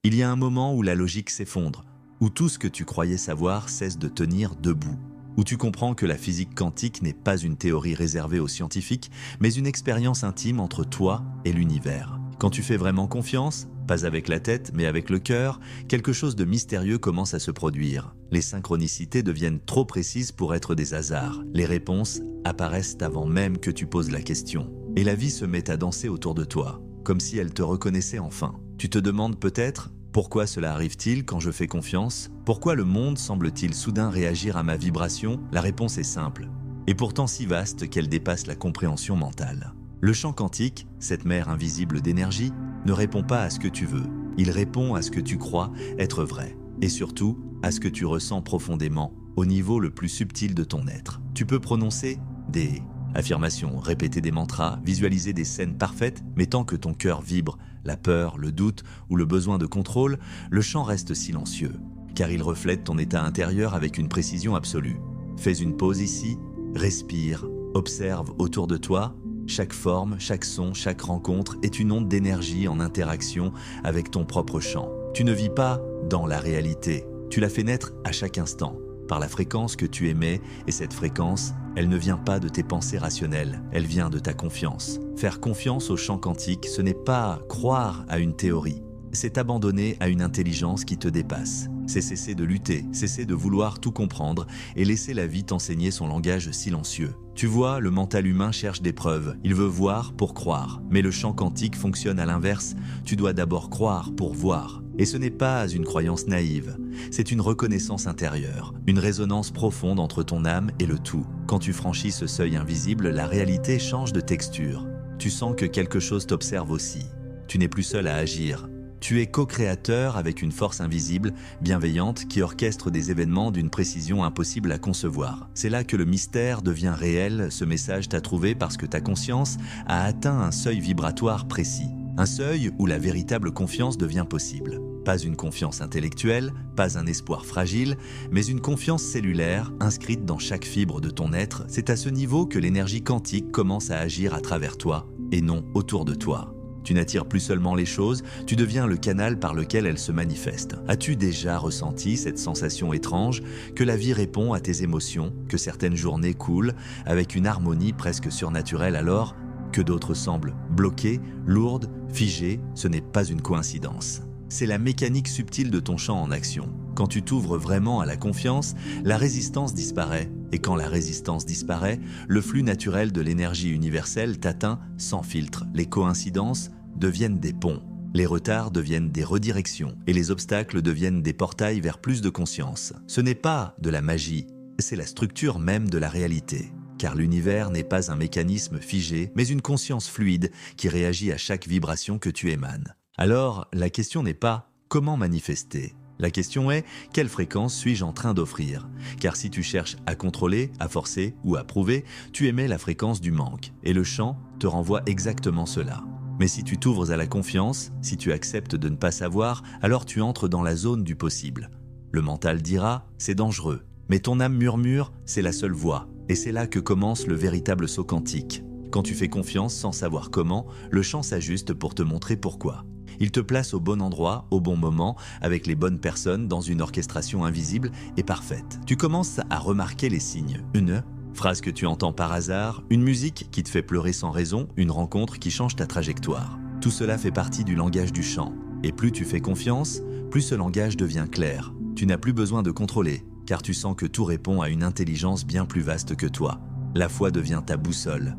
Il y a un moment où la logique s'effondre, où tout ce que tu croyais savoir cesse de tenir debout, où tu comprends que la physique quantique n'est pas une théorie réservée aux scientifiques, mais une expérience intime entre toi et l'univers. Quand tu fais vraiment confiance, pas avec la tête mais avec le cœur, quelque chose de mystérieux commence à se produire. Les synchronicités deviennent trop précises pour être des hasards. Les réponses apparaissent avant même que tu poses la question. Et la vie se met à danser autour de toi, comme si elle te reconnaissait enfin. Tu te demandes peut-être: pourquoi cela arrive-t-il quand je fais confiance? Pourquoi le monde semble-t-il soudain réagir à ma vibration? La réponse est simple, et pourtant si vaste qu'elle dépasse la compréhension mentale. Le champ quantique, cette mer invisible d'énergie, ne répond pas à ce que tu veux. Il répond à ce que tu crois être vrai, et surtout à ce que tu ressens profondément, au niveau le plus subtil de ton être. Tu peux prononcer des affirmations, répéter des mantras, visualiser des scènes parfaites, mais tant que ton cœur vibre, la peur, le doute ou le besoin de contrôle, le chant reste silencieux, car il reflète ton état intérieur avec une précision absolue. Fais une pause ici, respire, observe autour de toi. Chaque forme, chaque son, chaque rencontre est une onde d'énergie en interaction avec ton propre chant. Tu ne vis pas dans la réalité, tu la fais naître à chaque instant, par la fréquence que tu émets, et cette fréquence, elle ne vient pas de tes pensées rationnelles, elle vient de ta confiance. Faire confiance au champ quantique, ce n'est pas croire à une théorie, c'est abandonner à une intelligence qui te dépasse. C'est cesser de lutter, cesser de vouloir tout comprendre et laisser la vie t'enseigner son langage silencieux. Tu vois, le mental humain cherche des preuves, il veut voir pour croire. Mais le champ quantique fonctionne à l'inverse, tu dois d'abord croire pour voir. Et ce n'est pas une croyance naïve, c'est une reconnaissance intérieure, une résonance profonde entre ton âme et le tout. Quand tu franchis ce seuil invisible, la réalité change de texture. Tu sens que quelque chose t'observe aussi. Tu n'es plus seul à agir. Tu es co-créateur avec une force invisible, bienveillante, qui orchestre des événements d'une précision impossible à concevoir. C'est là que le mystère devient réel, ce message t'a trouvé parce que ta conscience a atteint un seuil vibratoire précis. Un seuil où la véritable confiance devient possible. Pas une confiance intellectuelle, pas un espoir fragile, mais une confiance cellulaire inscrite dans chaque fibre de ton être. C'est à ce niveau que l'énergie quantique commence à agir à travers toi et non autour de toi. Tu n'attires plus seulement les choses, tu deviens le canal par lequel elles se manifestent. As-tu déjà ressenti cette sensation étrange que la vie répond à tes émotions, que certaines journées coulent avec une harmonie presque surnaturelle alors que d'autres semblent bloquées, lourdes, figées? Ce n'est pas une coïncidence. C'est la mécanique subtile de ton champ en action. Quand tu t'ouvres vraiment à la confiance, la résistance disparaît. Et quand la résistance disparaît, le flux naturel de l'énergie universelle t'atteint sans filtre. Les coïncidences deviennent des ponts. Les retards deviennent des redirections. Et les obstacles deviennent des portails vers plus de conscience. Ce n'est pas de la magie, c'est la structure même de la réalité. Car l'univers n'est pas un mécanisme figé, mais une conscience fluide qui réagit à chaque vibration que tu émanes. Alors, la question n'est pas comment manifester. La question est quelle fréquence suis-je en train d'offrir? Car si tu cherches à contrôler, à forcer ou à prouver, tu émets la fréquence du manque. Et le chant te renvoie exactement cela. Mais si tu t'ouvres à la confiance, si tu acceptes de ne pas savoir, alors tu entres dans la zone du possible. Le mental dira c'est dangereux, mais ton âme murmure c'est la seule voie. Et c'est là que commence le véritable saut quantique. Quand tu fais confiance sans savoir comment, le chant s'ajuste pour te montrer pourquoi. Il te place au bon endroit, au bon moment, avec les bonnes personnes dans une orchestration invisible et parfaite. Tu commences à remarquer les signes. Une phrase que tu entends par hasard, une musique qui te fait pleurer sans raison, une rencontre qui change ta trajectoire. Tout cela fait partie du langage du chant. Et plus tu fais confiance, plus ce langage devient clair. Tu n'as plus besoin de contrôler, car tu sens que tout répond à une intelligence bien plus vaste que toi. La foi devient ta boussole.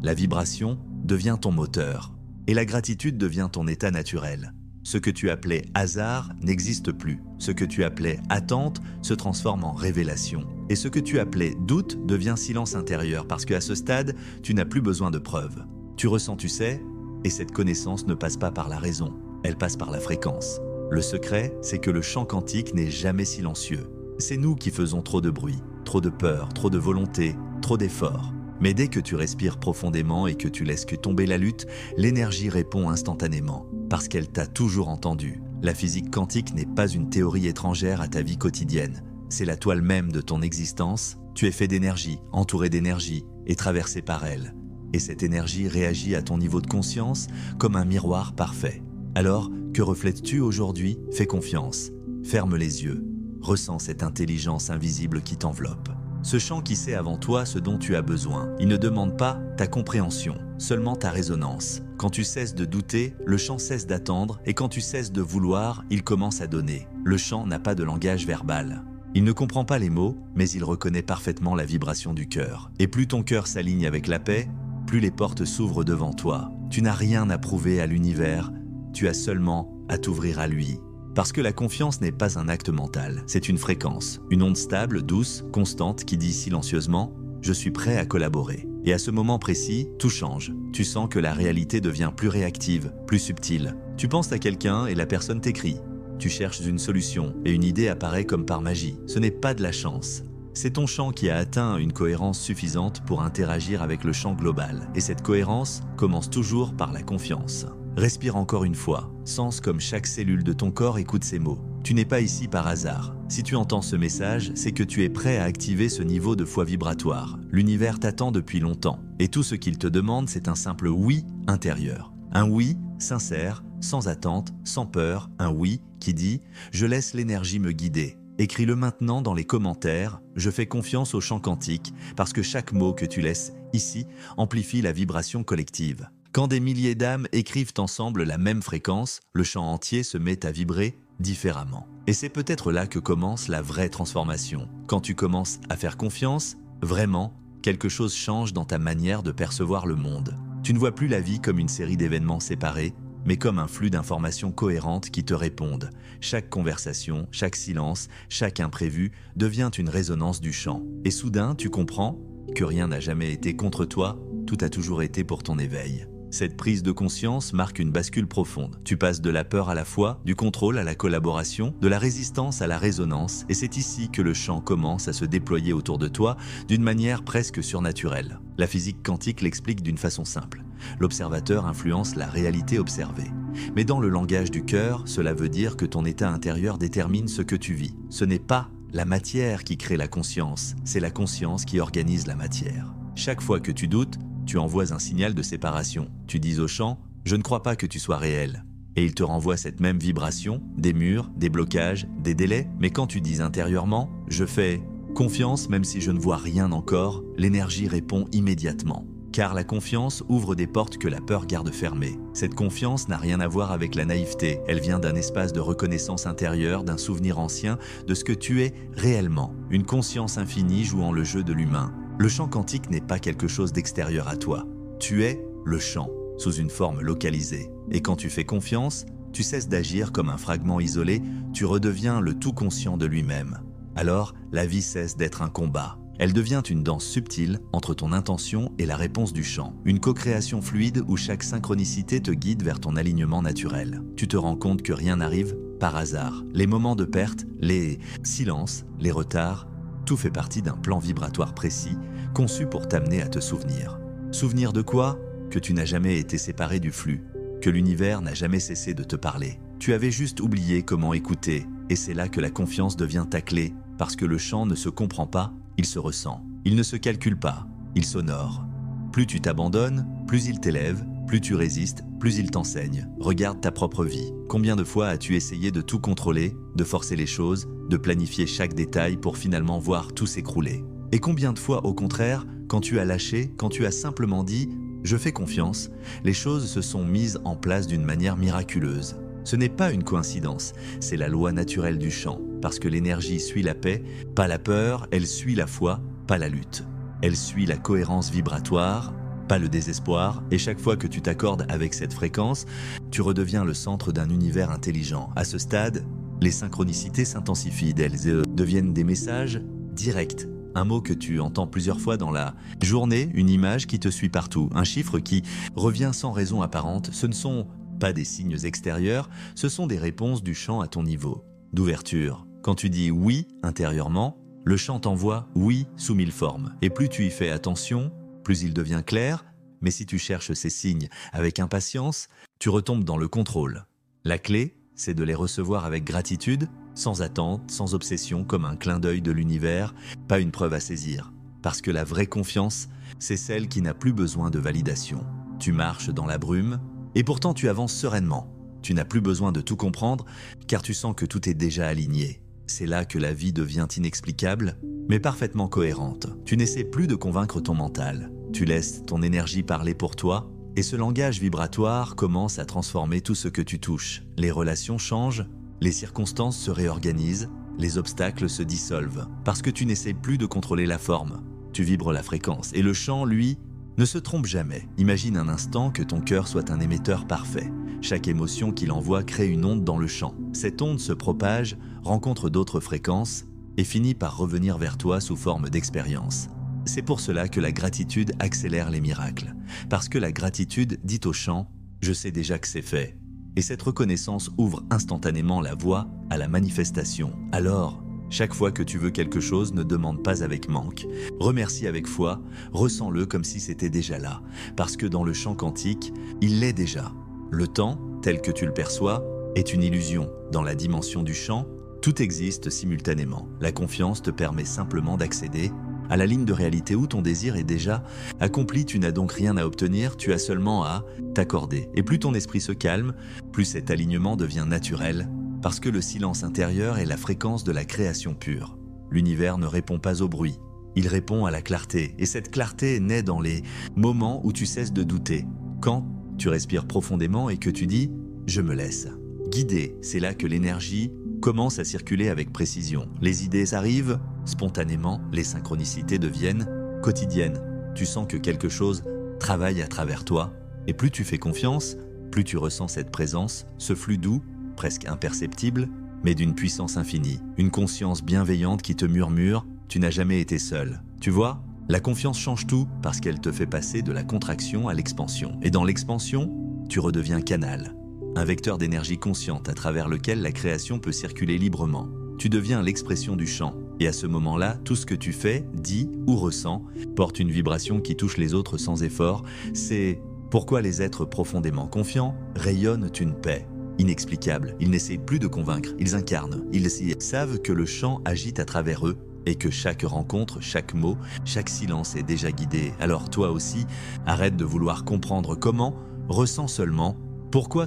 La vibration devient ton moteur. Et la gratitude devient ton état naturel. Ce que tu appelais hasard n'existe plus. Ce que tu appelais attente se transforme en révélation. Et ce que tu appelais doute devient silence intérieur parce qu'à ce stade, tu n'as plus besoin de preuves. Tu ressens, tu sais, et cette connaissance ne passe pas par la raison, elle passe par la fréquence. Le secret, c'est que le champ quantique n'est jamais silencieux. C'est nous qui faisons trop de bruit, trop de peur, trop de volonté, trop d'efforts. Mais dès que tu respires profondément et que tu laisses que tomber la lutte, l'énergie répond instantanément, parce qu'elle t'a toujours entendu. La physique quantique n'est pas une théorie étrangère à ta vie quotidienne. C'est la toile même de ton existence. Tu es fait d'énergie, entouré d'énergie et traversé par elle. Et cette énergie réagit à ton niveau de conscience comme un miroir parfait. Alors, que reflètes-tu aujourd'hui? Fais confiance. Ferme les yeux. Ressens cette intelligence invisible qui t'enveloppe. Ce chant qui sait avant toi ce dont tu as besoin. Il ne demande pas ta compréhension, seulement ta résonance. Quand tu cesses de douter, le chant cesse d'attendre, et quand tu cesses de vouloir, il commence à donner. Le chant n'a pas de langage verbal. Il ne comprend pas les mots, mais il reconnaît parfaitement la vibration du cœur. Et plus ton cœur s'aligne avec la paix, plus les portes s'ouvrent devant toi. Tu n'as rien à prouver à l'univers, tu as seulement à t'ouvrir à lui. Parce que la confiance n'est pas un acte mental, c'est une fréquence, une onde stable, douce, constante qui dit silencieusement « Je suis prêt à collaborer ». Et à ce moment précis, tout change. Tu sens que la réalité devient plus réactive, plus subtile. Tu penses à quelqu'un et la personne t'écrit. Tu cherches une solution et une idée apparaît comme par magie. Ce n'est pas de la chance. C'est ton champ qui a atteint une cohérence suffisante pour interagir avec le champ global. Et cette cohérence commence toujours par la confiance. Respire encore une fois. Sens comme chaque cellule de ton corps écoute ces mots. Tu n'es pas ici par hasard. Si tu entends ce message, c'est que tu es prêt à activer ce niveau de foi vibratoire. L'univers t'attend depuis longtemps. Et tout ce qu'il te demande, c'est un simple oui intérieur. Un oui sincère, sans attente, sans peur. Un oui qui dit « Je laisse l'énergie me guider ». Écris-le maintenant dans les commentaires. Je fais confiance au chant quantique parce que chaque mot que tu laisses ici amplifie la vibration collective. Quand des milliers d'âmes écrivent ensemble la même fréquence, le chant entier se met à vibrer différemment. Et c'est peut-être là que commence la vraie transformation. Quand tu commences à faire confiance, vraiment, quelque chose change dans ta manière de percevoir le monde. Tu ne vois plus la vie comme une série d'événements séparés, mais comme un flux d'informations cohérentes qui te répondent. Chaque conversation, chaque silence, chaque imprévu devient une résonance du chant. Et soudain, tu comprends que rien n'a jamais été contre toi, tout a toujours été pour ton éveil. Cette prise de conscience marque une bascule profonde. Tu passes de la peur à la foi, du contrôle à la collaboration, de la résistance à la résonance, et c'est ici que le chant commence à se déployer autour de toi d'une manière presque surnaturelle. La physique quantique l'explique d'une façon simple. L'observateur influence la réalité observée. Mais dans le langage du cœur, cela veut dire que ton état intérieur détermine ce que tu vis. Ce n'est pas la matière qui crée la conscience, c'est la conscience qui organise la matière. Chaque fois que tu doutes, tu envoies un signal de séparation. Tu dis au chant « Je ne crois pas que tu sois réel ». Et il te renvoie cette même vibration, des murs, des blocages, des délais. Mais quand tu dis intérieurement « Je fais confiance même si je ne vois rien encore », l'énergie répond immédiatement. Car la confiance ouvre des portes que la peur garde fermées. Cette confiance n'a rien à voir avec la naïveté. Elle vient d'un espace de reconnaissance intérieure, d'un souvenir ancien, de ce que tu es réellement. Une conscience infinie jouant le jeu de l'humain. Le chant quantique n'est pas quelque chose d'extérieur à toi. Tu es le chant, sous une forme localisée. Et quand tu fais confiance, tu cesses d'agir comme un fragment isolé, tu redeviens le tout conscient de lui-même. Alors, la vie cesse d'être un combat. Elle devient une danse subtile entre ton intention et la réponse du chant. Une co-création fluide où chaque synchronicité te guide vers ton alignement naturel. Tu te rends compte que rien n'arrive par hasard. Les moments de perte, les silences, les retards, tout fait partie d'un plan vibratoire précis, conçu pour t'amener à te souvenir. Souvenir de quoi? Que tu n'as jamais été séparé du flux, que l'univers n'a jamais cessé de te parler. Tu avais juste oublié comment écouter, et c'est là que la confiance devient ta clé, parce que le chant ne se comprend pas, il se ressent. Il ne se calcule pas, il s'honore. Plus tu t'abandonnes, plus il t'élève, plus tu résistes, plus il t'enseigne. Regarde ta propre vie. Combien de fois as-tu essayé de tout contrôler, de forcer les choses, de planifier chaque détail pour finalement voir tout s'écrouler? Et combien de fois, au contraire, quand tu as lâché, quand tu as simplement dit « je fais confiance », les choses se sont mises en place d'une manière miraculeuse. Ce n'est pas une coïncidence, c'est la loi naturelle du chant, parce que l'énergie suit la paix, pas la peur, elle suit la foi, pas la lutte. Elle suit la cohérence vibratoire, pas le désespoir, et chaque fois que tu t'accordes avec cette fréquence, tu redeviens le centre d'un univers intelligent. À ce stade, les synchronicités s'intensifient, elles deviennent des messages directs. Un mot que tu entends plusieurs fois dans la journée, une image qui te suit partout, un chiffre qui revient sans raison apparente. Ce ne sont pas des signes extérieurs, ce sont des réponses du chant à ton niveau d'ouverture. Quand tu dis oui intérieurement, le chant t'envoie oui sous mille formes. Et plus tu y fais attention, plus il devient clair, mais si tu cherches ces signes avec impatience, tu retombes dans le contrôle. La clé, c'est de les recevoir avec gratitude, sans attente, sans obsession, comme un clin d'œil de l'univers, pas une preuve à saisir. Parce que la vraie confiance, c'est celle qui n'a plus besoin de validation. Tu marches dans la brume, et pourtant tu avances sereinement. Tu n'as plus besoin de tout comprendre, car tu sens que tout est déjà aligné. C'est là que la vie devient inexplicable, mais parfaitement cohérente. Tu n'essaies plus de convaincre ton mental. Tu laisses ton énergie parler pour toi, et ce langage vibratoire commence à transformer tout ce que tu touches. Les relations changent, les circonstances se réorganisent, les obstacles se dissolvent, parce que tu n'essaies plus de contrôler la forme. Tu vibres la fréquence, et le chant, lui, ne se trompe jamais. Imagine un instant que ton cœur soit un émetteur parfait. Chaque émotion qu'il envoie crée une onde dans le champ. Cette onde se propage, rencontre d'autres fréquences et finit par revenir vers toi sous forme d'expérience. C'est pour cela que la gratitude accélère les miracles. Parce que la gratitude dit au chant « je sais déjà que c'est fait ». Et cette reconnaissance ouvre instantanément la voie à la manifestation. Alors, chaque fois que tu veux quelque chose, ne demande pas avec manque. Remercie avec foi, ressens-le comme si c'était déjà là. Parce que dans le champ quantique, il l'est déjà. Le temps, tel que tu le perçois, est une illusion. Dans la dimension du champ, tout existe simultanément. La confiance te permet simplement d'accéder à la ligne de réalité où ton désir est déjà accompli. Tu n'as donc rien à obtenir, tu as seulement à t'accorder. Et plus ton esprit se calme, plus cet alignement devient naturel, parce que le silence intérieur est la fréquence de la création pure. L'univers ne répond pas au bruit, il répond à la clarté. Et cette clarté naît dans les moments où tu cesses de douter. Quand tu respires profondément et que tu dis « je me laisse ». Guider, c'est là que l'énergie commence à circuler avec précision. Les idées arrivent spontanément, les synchronicités deviennent quotidiennes. Tu sens que quelque chose travaille à travers toi. Et plus tu fais confiance, plus tu ressens cette présence, ce flux doux, presque imperceptible, mais d'une puissance infinie. Une conscience bienveillante qui te murmure « tu n'as jamais été seul ». Tu vois ? La confiance change tout parce qu'elle te fait passer de la contraction à l'expansion. Et dans l'expansion, tu redeviens canal, un vecteur d'énergie consciente à travers lequel la création peut circuler librement. Tu deviens l'expression du chant. Et à ce moment-là, tout ce que tu fais, dis ou ressens porte une vibration qui touche les autres sans effort. C'est pourquoi les êtres profondément confiants rayonnent une paix inexplicable. Ils n'essayent plus de convaincre, ils incarnent. Ils savent que le chant agite à travers eux et que chaque rencontre, chaque mot, chaque silence est déjà guidé. Alors toi aussi, arrête de vouloir comprendre comment, ressens seulement pourquoi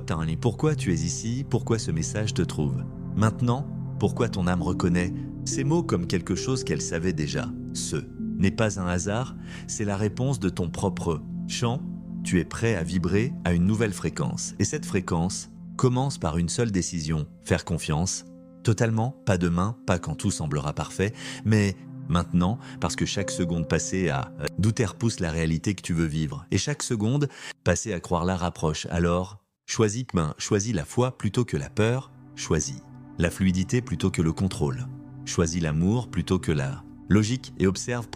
tu es ici, pourquoi ce message te trouve. Maintenant, pourquoi ton âme reconnaît ces mots comme quelque chose qu'elle savait déjà. Ce n'est pas un hasard, c'est la réponse de ton propre chant. Tu es prêt à vibrer à une nouvelle fréquence. Et cette fréquence commence par une seule décision, faire confiance. Totalement, pas demain, pas quand tout semblera parfait, mais maintenant, parce que chaque seconde passée à douter repousse la réalité que tu veux vivre. Et chaque seconde passée à croire la rapproche. Alors, choisis la foi plutôt que la peur, choisis la fluidité plutôt que le contrôle. Choisis l'amour plutôt que la logique et observe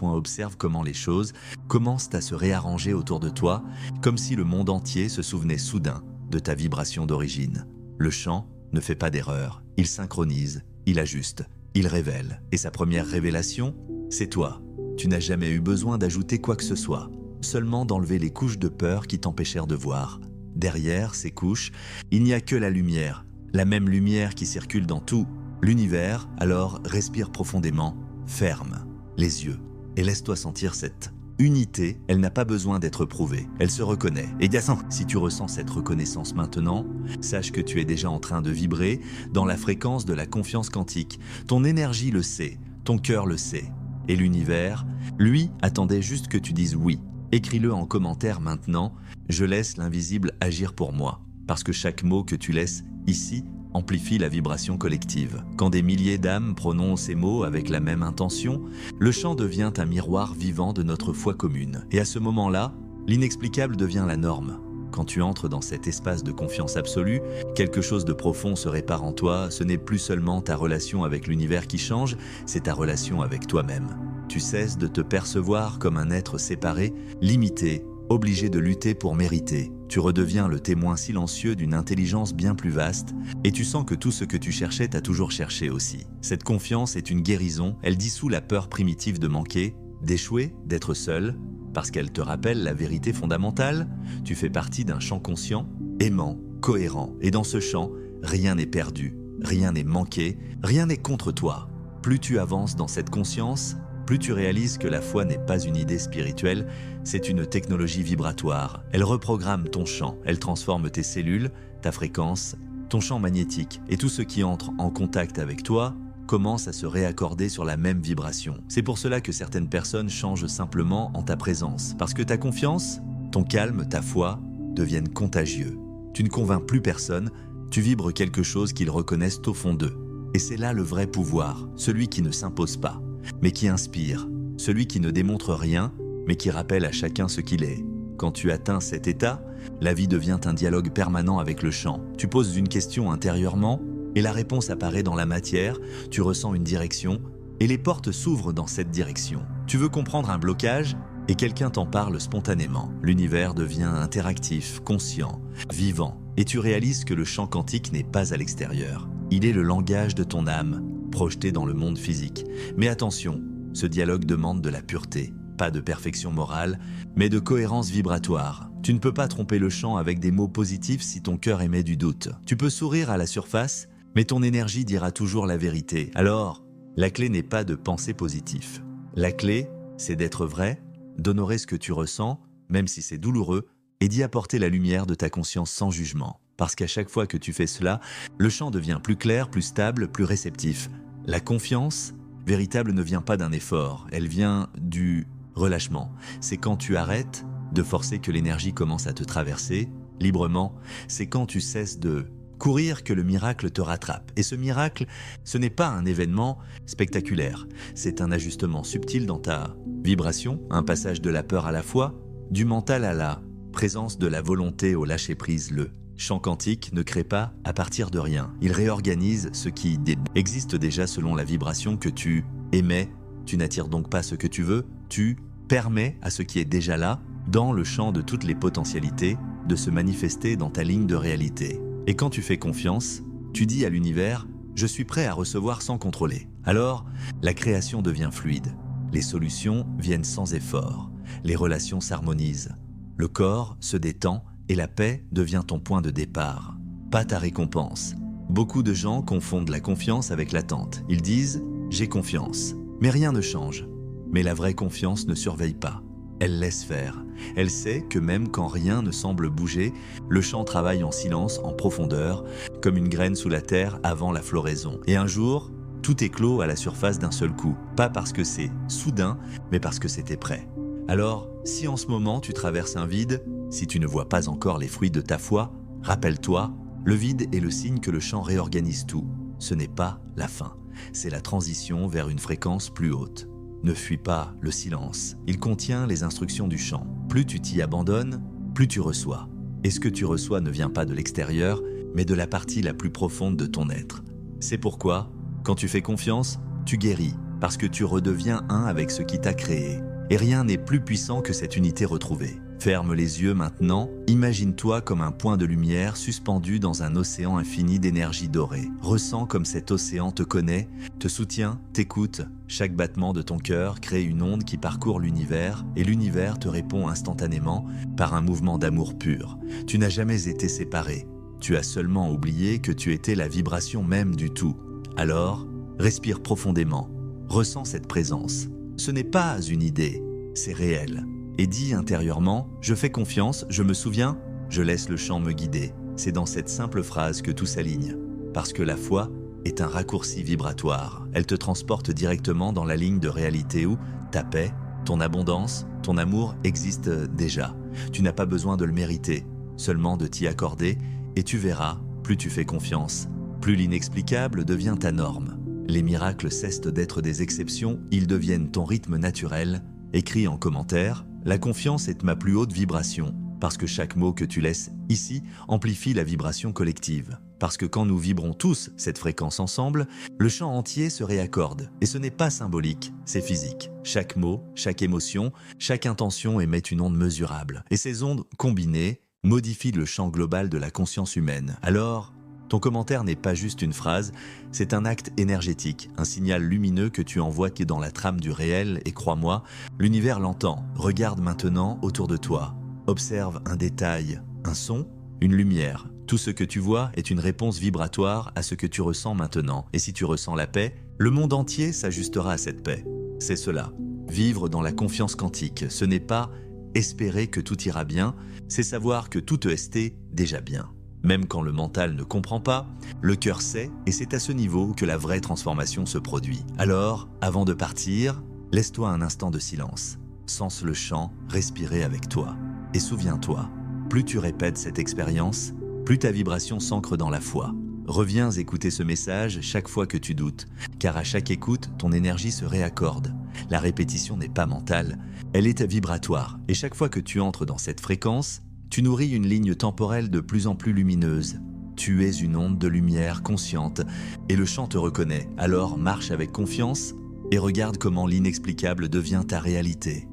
comment les choses commencent à se réarranger autour de toi, comme si le monde entier se souvenait soudain de ta vibration d'origine. Le chant ne fait pas d'erreur, il synchronise, il ajuste, il révèle. Et sa première révélation, c'est toi. Tu n'as jamais eu besoin d'ajouter quoi que ce soit, seulement d'enlever les couches de peur qui t'empêchèrent de voir. Derrière ces couches, il n'y a que la lumière, la même lumière qui circule dans tout l'univers. Alors respire profondément, ferme les yeux et laisse-toi sentir cette unité. Elle n'a pas besoin d'être prouvée, elle se reconnaît. Et si tu ressens cette reconnaissance maintenant, sache que tu es déjà en train de vibrer dans la fréquence de la confiance quantique. Ton énergie le sait, ton cœur le sait. Et l'univers, lui, attendait juste que tu dises oui. Écris-le en commentaire maintenant, je laisse l'invisible agir pour moi. Parce que chaque mot que tu laisses ici amplifie la vibration collective. Quand des milliers d'âmes prononcent ces mots avec la même intention, le chant devient un miroir vivant de notre foi commune. Et à ce moment-là, l'inexplicable devient la norme. Quand tu entres dans cet espace de confiance absolue, quelque chose de profond se répare en toi. Ce n'est plus seulement ta relation avec l'univers qui change, c'est ta relation avec toi-même. Tu cesses de te percevoir comme un être séparé, limité, obligé de lutter pour mériter. Tu redeviens le témoin silencieux d'une intelligence bien plus vaste et tu sens que tout ce que tu cherchais t'as toujours cherché aussi. Cette confiance est une guérison, elle dissout la peur primitive de manquer, d'échouer, d'être seul, parce qu'elle te rappelle la vérité fondamentale. Tu fais partie d'un champ conscient, aimant, cohérent, et dans ce champ, rien n'est perdu, rien n'est manqué, rien n'est contre toi. Plus tu avances dans cette conscience, plus tu réalises que la foi n'est pas une idée spirituelle, c'est une technologie vibratoire. Elle reprogramme ton champ, elle transforme tes cellules, ta fréquence, ton champ magnétique et tout ce qui entre en contact avec toi commence à se réaccorder sur la même vibration. C'est pour cela que certaines personnes changent simplement en ta présence, parce que ta confiance, ton calme, ta foi deviennent contagieux. Tu ne convaincs plus personne, tu vibres quelque chose qu'ils reconnaissent au fond d'eux. Et c'est là le vrai pouvoir, celui qui ne s'impose pas, mais qui inspire, celui qui ne démontre rien, mais qui rappelle à chacun ce qu'il est. Quand tu atteins cet état, la vie devient un dialogue permanent avec le champ. Tu poses une question intérieurement, et la réponse apparaît dans la matière, tu ressens une direction, et les portes s'ouvrent dans cette direction. Tu veux comprendre un blocage, et quelqu'un t'en parle spontanément. L'univers devient interactif, conscient, vivant, et tu réalises que le champ quantique n'est pas à l'extérieur. Il est le langage de ton âme, projeté dans le monde physique. Mais attention, ce dialogue demande de la pureté, pas de perfection morale, mais de cohérence vibratoire. Tu ne peux pas tromper le champ avec des mots positifs si ton cœur émet du doute. Tu peux sourire à la surface, mais ton énergie dira toujours la vérité. Alors, la clé n'est pas de penser positif. La clé, c'est d'être vrai, d'honorer ce que tu ressens, même si c'est douloureux, et d'y apporter la lumière de ta conscience sans jugement. Parce qu'à chaque fois que tu fais cela, le champ devient plus clair, plus stable, plus réceptif. La confiance véritable ne vient pas d'un effort, elle vient du relâchement. C'est quand tu arrêtes de forcer que l'énergie commence à te traverser librement. C'est quand tu cesses de courir que le miracle te rattrape. Et ce miracle, ce n'est pas un événement spectaculaire. C'est un ajustement subtil dans ta vibration, un passage de la peur à la foi, du mental à la présence de la volonté au lâcher-prise. Le champ quantique ne crée pas à partir de rien. Il réorganise ce qui existe déjà selon la vibration que tu émets. Tu n'attires donc pas ce que tu veux, tu permets à ce qui est déjà là, dans le champ de toutes les potentialités, de se manifester dans ta ligne de réalité. Et quand tu fais confiance, tu dis à l'univers « Je suis prêt à recevoir sans contrôler ». Alors, la création devient fluide. Les solutions viennent sans effort. Les relations s'harmonisent. Le corps se détend et la paix devient ton point de départ, pas ta récompense. Beaucoup de gens confondent la confiance avec l'attente. Ils disent « j'ai confiance », mais rien ne change. Mais la vraie confiance ne surveille pas. Elle laisse faire. Elle sait que même quand rien ne semble bouger, le champ travaille en silence, en profondeur, comme une graine sous la terre avant la floraison. Et un jour, tout éclot à la surface d'un seul coup. Pas parce que c'est soudain, mais parce que c'était prêt. Alors, si en ce moment tu traverses un vide, si tu ne vois pas encore les fruits de ta foi, rappelle-toi, le vide est le signe que le champ réorganise tout. Ce n'est pas la fin, c'est la transition vers une fréquence plus haute. Ne fuis pas le silence, il contient les instructions du champ. Plus tu t'y abandonnes, plus tu reçois. Et ce que tu reçois ne vient pas de l'extérieur, mais de la partie la plus profonde de ton être. C'est pourquoi, quand tu fais confiance, tu guéris, parce que tu redeviens un avec ce qui t'a créé. Et rien n'est plus puissant que cette unité retrouvée. Ferme les yeux maintenant, imagine-toi comme un point de lumière suspendu dans un océan infini d'énergie dorée. Ressens comme cet océan te connaît, te soutient, t'écoute. Chaque battement de ton cœur crée une onde qui parcourt l'univers et l'univers te répond instantanément par un mouvement d'amour pur. Tu n'as jamais été séparé. Tu as seulement oublié que tu étais la vibration même du tout. Alors, respire profondément. Ressens cette présence. Ce n'est pas une idée, c'est réel. Et dis intérieurement, je fais confiance, je me souviens, je laisse le champ me guider. C'est dans cette simple phrase que tout s'aligne. Parce que la foi est un raccourci vibratoire. Elle te transporte directement dans la ligne de réalité où ta paix, ton abondance, ton amour existent déjà. Tu n'as pas besoin de le mériter, seulement de t'y accorder, et tu verras, plus tu fais confiance, plus l'inexplicable devient ta norme. Les miracles cessent d'être des exceptions, ils deviennent ton rythme naturel. Écris en commentaire, la confiance est ma plus haute vibration, parce que chaque mot que tu laisses ici amplifie la vibration collective. Parce que quand nous vibrons tous cette fréquence ensemble, le champ entier se réaccorde. Et ce n'est pas symbolique, c'est physique. Chaque mot, chaque émotion, chaque intention émet une onde mesurable. Et ces ondes combinées modifient le champ global de la conscience humaine. Alors, ton commentaire n'est pas juste une phrase, c'est un acte énergétique, un signal lumineux que tu envoies qui est dans la trame du réel et crois-moi, l'univers l'entend. Regarde maintenant autour de toi. Observe un détail, un son, une lumière. Tout ce que tu vois est une réponse vibratoire à ce que tu ressens maintenant. Et si tu ressens la paix, le monde entier s'ajustera à cette paix. C'est cela. Vivre dans la confiance quantique, ce n'est pas espérer que tout ira bien, c'est savoir que tout est déjà bien. Même quand le mental ne comprend pas, le cœur sait et c'est à ce niveau que la vraie transformation se produit. Alors, avant de partir, laisse-toi un instant de silence. Sens le chant, respirer avec toi. Et souviens-toi, plus tu répètes cette expérience, plus ta vibration s'ancre dans la foi. Reviens écouter ce message chaque fois que tu doutes, car à chaque écoute, ton énergie se réaccorde. La répétition n'est pas mentale, elle est vibratoire, et chaque fois que tu entres dans cette fréquence, tu nourris une ligne temporelle de plus en plus lumineuse. Tu es une onde de lumière consciente, et le chant te reconnaît, alors marche avec confiance et regarde comment l'inexplicable devient ta réalité.